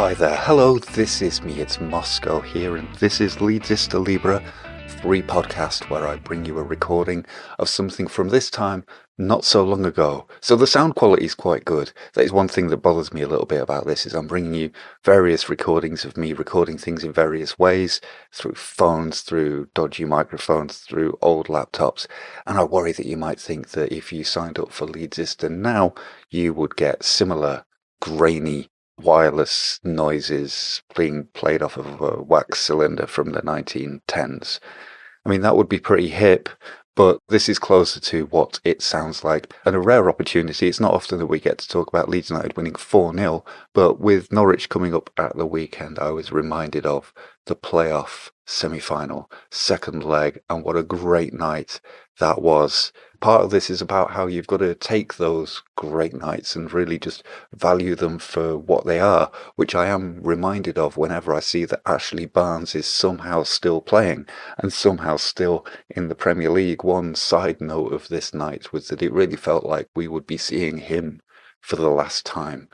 Hi there, hello, this is me, it's Moscow here, and this is Leedsista Libre, free podcast where I bring you a recording of something from this time not so long ago. So the sound quality is quite good. That is one thing that bothers me a little bit about this, is I'm bringing you various recordings of me recording things in various ways, through phones, through dodgy microphones, through old laptops, and I worry that you might think that if you signed up for Leedsista now, you would get similar grainy wireless noises being played off of a wax cylinder from the 1910s. I mean, that would be pretty hip, but this is closer to what it sounds like. And a rare opportunity. It's not often that we get to talk about Leeds United winning 4-0, but with Norwich coming up at the weekend, I was reminded of the playoff semi-final, second leg, and what a great night that was. Part of this is about how you've got to take those great nights and really just value them for what they are, which I am reminded of whenever I see that Ashley Barnes is somehow still playing and somehow still in the Premier League. One side note of this night was that it really felt like we would be seeing him for the last time.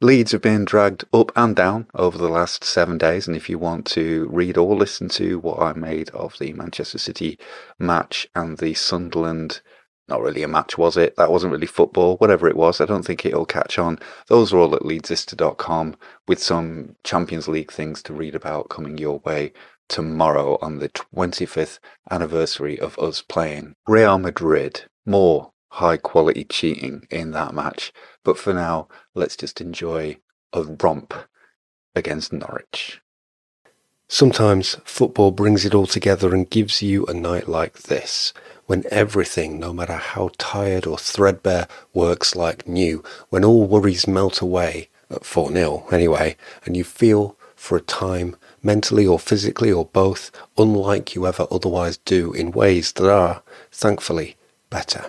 Leeds have been dragged up and down over the last 7 days, and if you want to read or listen to what I made of the Manchester City match and the Sunderland, not really a match, was it? That wasn't really football, whatever it was. I don't think it'll catch on. Those are all at leedsista.com, with some Champions League things to read about coming your way tomorrow on the 25th anniversary of us playing Real Madrid. More high-quality cheating in that match. But for now, let's just enjoy a romp against Norwich. Sometimes football brings it all together and gives you a night like this, when everything, no matter how tired or threadbare, works like new, when all worries melt away, at 4-0 anyway, and you feel, for a time, mentally or physically or both, unlike you ever otherwise do in ways that are, thankfully, better.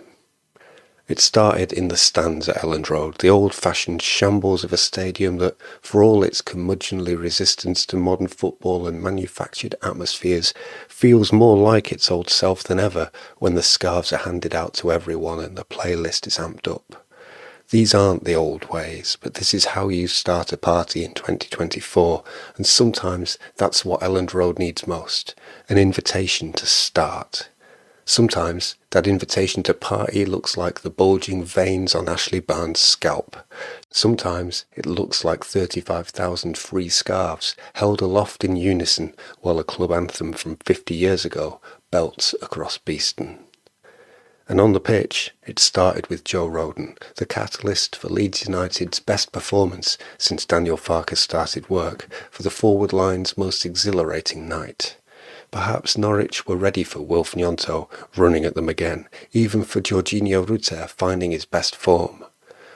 It started in the stands at Elland Road, the old-fashioned shambles of a stadium that, for all its curmudgeonly resistance to modern football and manufactured atmospheres, feels more like its old self than ever when the scarves are handed out to everyone and the playlist is amped up. These aren't the old ways, but this is how you start a party in 2024, and sometimes that's what Elland Road needs most, an invitation to start. Sometimes that invitation to party looks like the bulging veins on Ashley Barnes' scalp. Sometimes it looks like 35,000 free scarves held aloft in unison while a club anthem from 50 years ago belts across Beeston. And on the pitch, it started with Joe Rodon, the catalyst for Leeds United's best performance since Daniel Farke started work, for the forward line's most exhilarating night. Perhaps Norwich were ready for Wilf Gnonto running at them again, even for Jorginho Rutter finding his best form.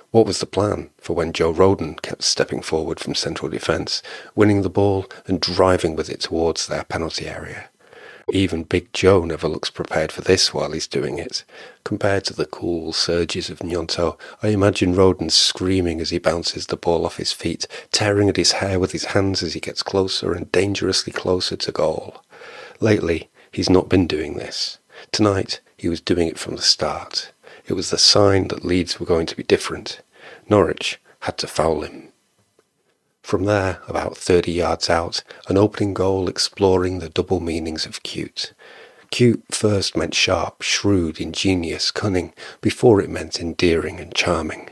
What was the plan for when Joe Rodon kept stepping forward from central defence, winning the ball and driving with it towards their penalty area? Even Big Joe never looks prepared for this while he's doing it. Compared to the cool surges of Gnonto, I imagine Rodon screaming as he bounces the ball off his feet, tearing at his hair with his hands as he gets closer and dangerously closer to goal. Lately, he's not been doing this. Tonight, he was doing it from the start. It was the sign that Leeds were going to be different. Norwich had to foul him. From there, about 30 yards out, an opening goal exploring the double meanings of cute. Cute first meant sharp, shrewd, ingenious, cunning, before it meant endearing and charming.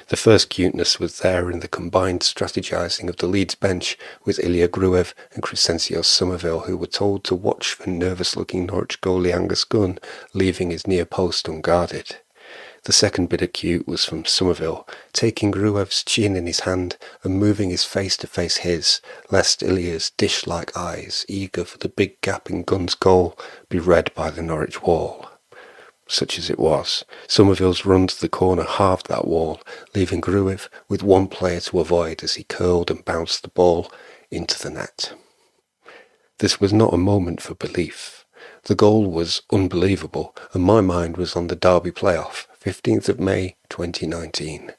The first cuteness was there in the combined strategizing of the Leeds bench with Ilya Gruev and Crescencio Somerville, who were told to watch for nervous-looking Norwich goalie Angus Gunn leaving his near post unguarded. The second bit of cute was from Somerville, taking Gruev's chin in his hand and moving his face to face his, lest Ilya's dish-like eyes, eager for the big gap in Gunn's goal, be read by the Norwich wall. Such as it was, Somerville's run to the corner halved that wall, leaving Gruev with one player to avoid as he curled and bounced the ball into the net. This was not a moment for belief. The goal was unbelievable, and my mind was on the Derby playoff, 15th of May 2019.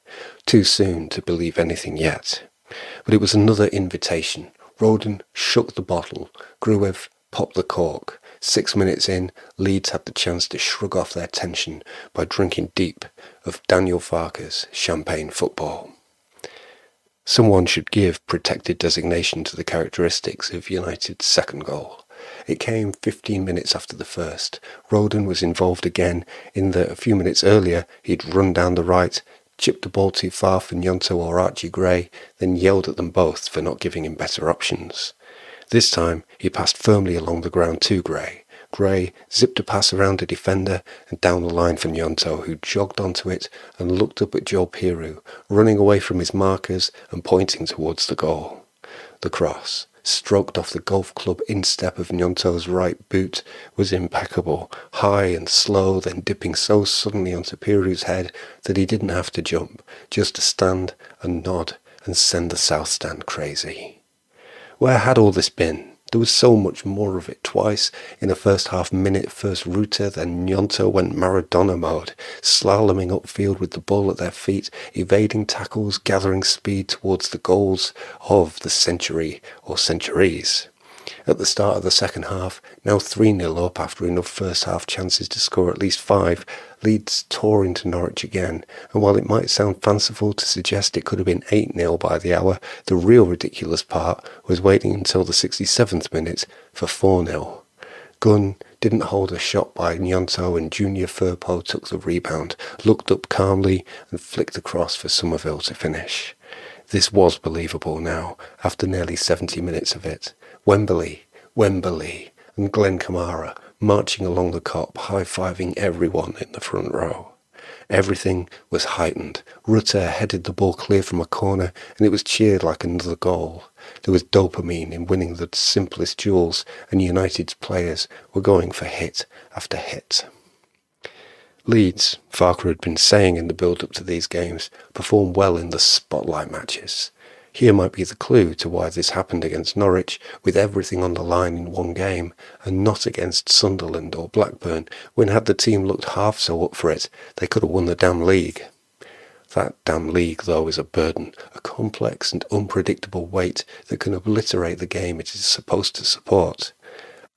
Too soon to believe anything yet. But it was another invitation. Rodon shook the bottle. Gruev popped the cork. 6 minutes in, Leeds had the chance to shrug off their tension by drinking deep of Daniel Farke's champagne football. Someone should give protected designation to the characteristics of United's second goal. It came 15 minutes after the first. Rodon was involved again in that a few minutes earlier he'd run down the right, chipped the ball too far for Gnonto or Archie Gray, then yelled at them both for not giving him better options. This time he passed firmly along the ground to Gray. Gray zipped a pass around a defender and down the line for Gnonto, who jogged onto it and looked up at Joe Piru, running away from his markers and pointing towards the goal. The cross, stroked off the golf club instep of Gnonto's right boot, was impeccable, high and slow, then dipping so suddenly onto Piru's head that he didn't have to jump, just to stand and nod and send the South Stand crazy. Where had all this been? There was so much more of it. Twice in the first half minute, first Ruta, then Gnonto went Maradona mode, slaloming upfield with the ball at their feet, evading tackles, gathering speed towards the goals of the century or centuries. At the start of the second half, now 3-0 up after enough first half chances to score at least 5, Leeds tore into Norwich again, and while it might sound fanciful to suggest it could have been 8-0 by the hour, the real ridiculous part was waiting until the 67th minute for 4-0. Gunn didn't hold a shot by Gnonto, and Junior Firpo took the rebound, looked up calmly and flicked across for Somerville to finish. This was believable now, after nearly 70 minutes of it. Wembley, and Glenn Kamara marching along the cop, high-fiving everyone in the front row. Everything was heightened. Rutter headed the ball clear from a corner, and it was cheered like another goal. There was dopamine in winning the simplest duels, and United's players were going for hit after hit. Leeds, Farke had been saying in the build-up to these games, performed well in the spotlight matches. Here might be the clue to why this happened against Norwich, with everything on the line in one game, and not against Sunderland or Blackburn, when had the team looked half so up for it, they could have won the damn league. That damn league, though, is a burden, a complex and unpredictable weight that can obliterate the game it is supposed to support.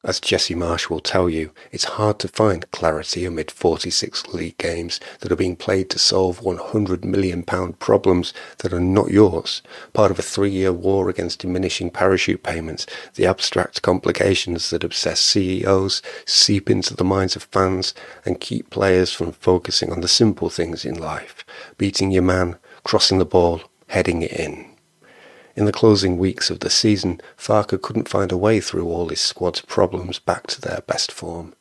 As Jesse Marsh will tell you, it's hard to find clarity amid 46 league games that are being played to solve £100 million problems that are not yours, part of a 3-year war against diminishing parachute payments, the abstract complications that obsess CEOs, seep into the minds of fans, and keep players from focusing on the simple things in life, beating your man, crossing the ball, heading it in. In the closing weeks of the season, Farke couldn't find a way through all his squad's problems back to their best form.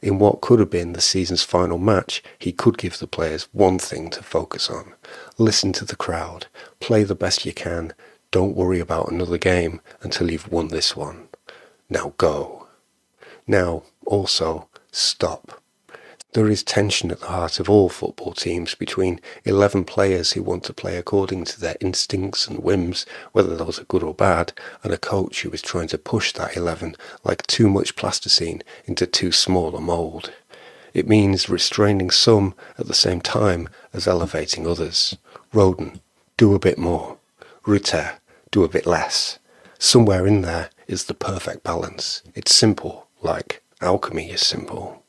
In what could have been the season's final match, he could give the players one thing to focus on. Listen to the crowd. Play the best you can. Don't worry about another game until you've won this one. Now go. Now, also, stop. There is tension at the heart of all football teams between 11 players who want to play according to their instincts and whims, whether those are good or bad, and a coach who is trying to push that 11 like too much plasticine into too small a mould. It means restraining some at the same time as elevating others. Rodon, do a bit more. Rutter, do a bit less. Somewhere in there is the perfect balance. It's simple, like alchemy is simple.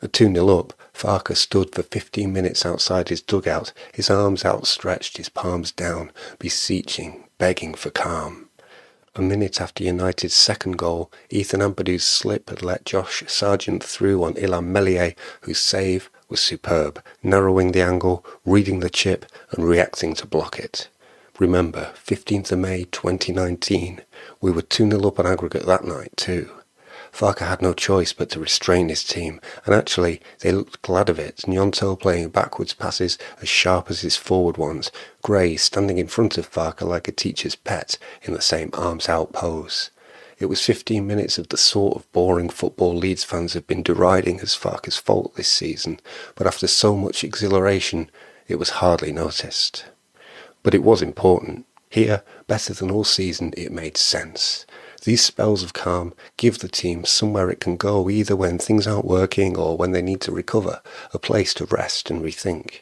At 2-0 up, Farke stood for 15 minutes outside his dugout, his arms outstretched, his palms down, beseeching, begging for calm. A minute after United's second goal, Ethan Ampadu's slip had let Josh Sargent through on Ilham Meslier, whose save was superb, narrowing the angle, reading the chip and reacting to block it. Remember, 15th of May 2019, we were 2-0 up on aggregate that night too. Farke had no choice but to restrain his team, and actually they looked glad of it, Gnonto playing backwards passes as sharp as his forward ones, Gray standing in front of Farke like a teacher's pet in the same arms-out pose. It was 15 minutes of the sort of boring football Leeds fans have been deriding as Farke's fault this season, but after so much exhilaration, it was hardly noticed. But it was important. Here, better than all season, it made sense. These spells of calm give the team somewhere it can go, either when things aren't working or when they need to recover, a place to rest and rethink.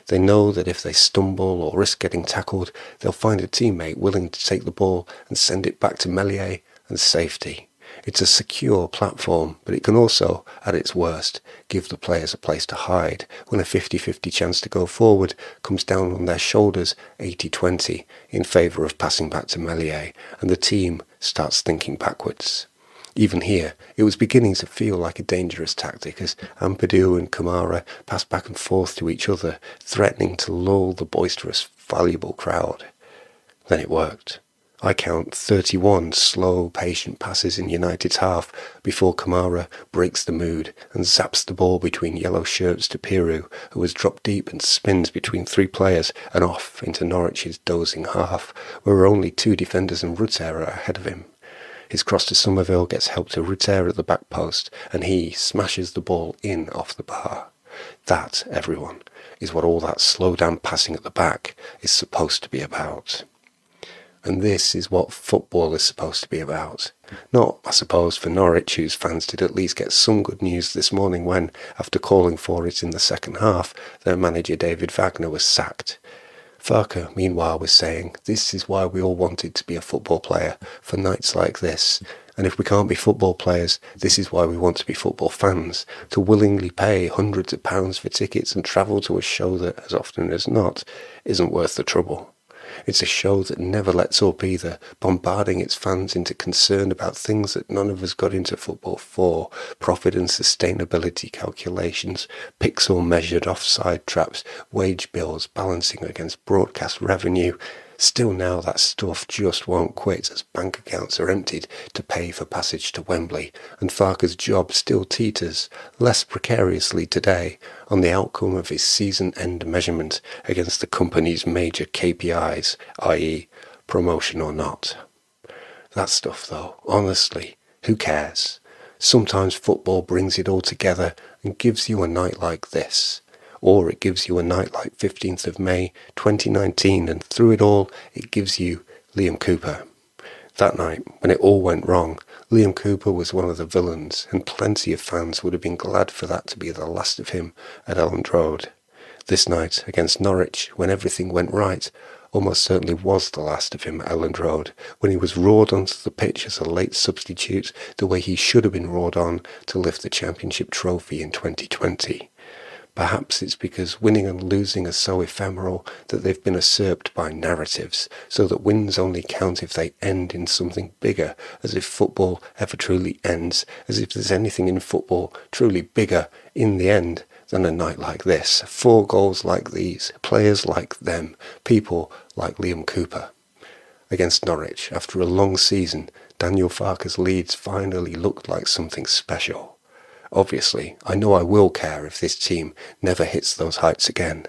They know that if they stumble or risk getting tackled, they'll find a teammate willing to take the ball and send it back to Meslier and safety. It's a secure platform, but it can also, at its worst, give the players a place to hide when a 50-50 chance to go forward comes down on their shoulders 80-20 in favour of passing back to Meslier, and the team starts thinking backwards. Even here, it was beginning to feel like a dangerous tactic as Ampadu and Kamara passed back and forth to each other, threatening to lull the boisterous, valuable crowd. Then it worked. I count 31 slow, patient passes in United's half before Kamara breaks the mood and zaps the ball between yellow shirts to Piru, who has dropped deep and spins between three players and off into Norwich's dozing half, where only two defenders and Rutter are ahead of him. His cross to Somerville gets help to Rutter at the back post, and he smashes the ball in off the bar. That, everyone, is what all that slow-down passing at the back is supposed to be about. And this is what football is supposed to be about. Not, I suppose, for Norwich, whose fans did at least get some good news this morning when, after calling for it in the second half, their manager David Wagner was sacked. Farke, meanwhile, was saying, this is why we all wanted to be a football player, for nights like this. And if we can't be football players, this is why we want to be football fans, to willingly pay hundreds of pounds for tickets and travel to a show that, as often as not, isn't worth the trouble. It's a show that never lets up either, bombarding its fans into concern about things that none of us got into football for, profit and sustainability calculations, pixel-measured offside traps, wage bills balancing against broadcast revenue. Still now that stuff just won't quit as bank accounts are emptied to pay for passage to Wembley, and Farke's job still teeters, less precariously today, on the outcome of his season-end measurement against the company's major KPIs, i.e. promotion or not. That stuff though, honestly, who cares? Sometimes football brings it all together and gives you a night like this. Or it gives you a night like 15th of May 2019, and through it all, it gives you Liam Cooper. That night, when it all went wrong, Liam Cooper was one of the villains, and plenty of fans would have been glad for that to be the last of him at Elland Road. This night, against Norwich, when everything went right, almost certainly was the last of him at Elland Road, when he was roared onto the pitch as a late substitute, the way he should have been roared on to lift the championship trophy in 2020. Perhaps it's because winning and losing are so ephemeral that they've been usurped by narratives, so that wins only count if they end in something bigger, as if football ever truly ends, as if there's anything in football truly bigger in the end than a night like this, 4 goals like these, players like them, people like Liam Cooper. Against Norwich, after a long season, Daniel Farke's Leeds finally looked like something special. Obviously, I know I will care if this team never hits those heights again,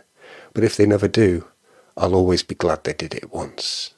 but if they never do, I'll always be glad they did it once.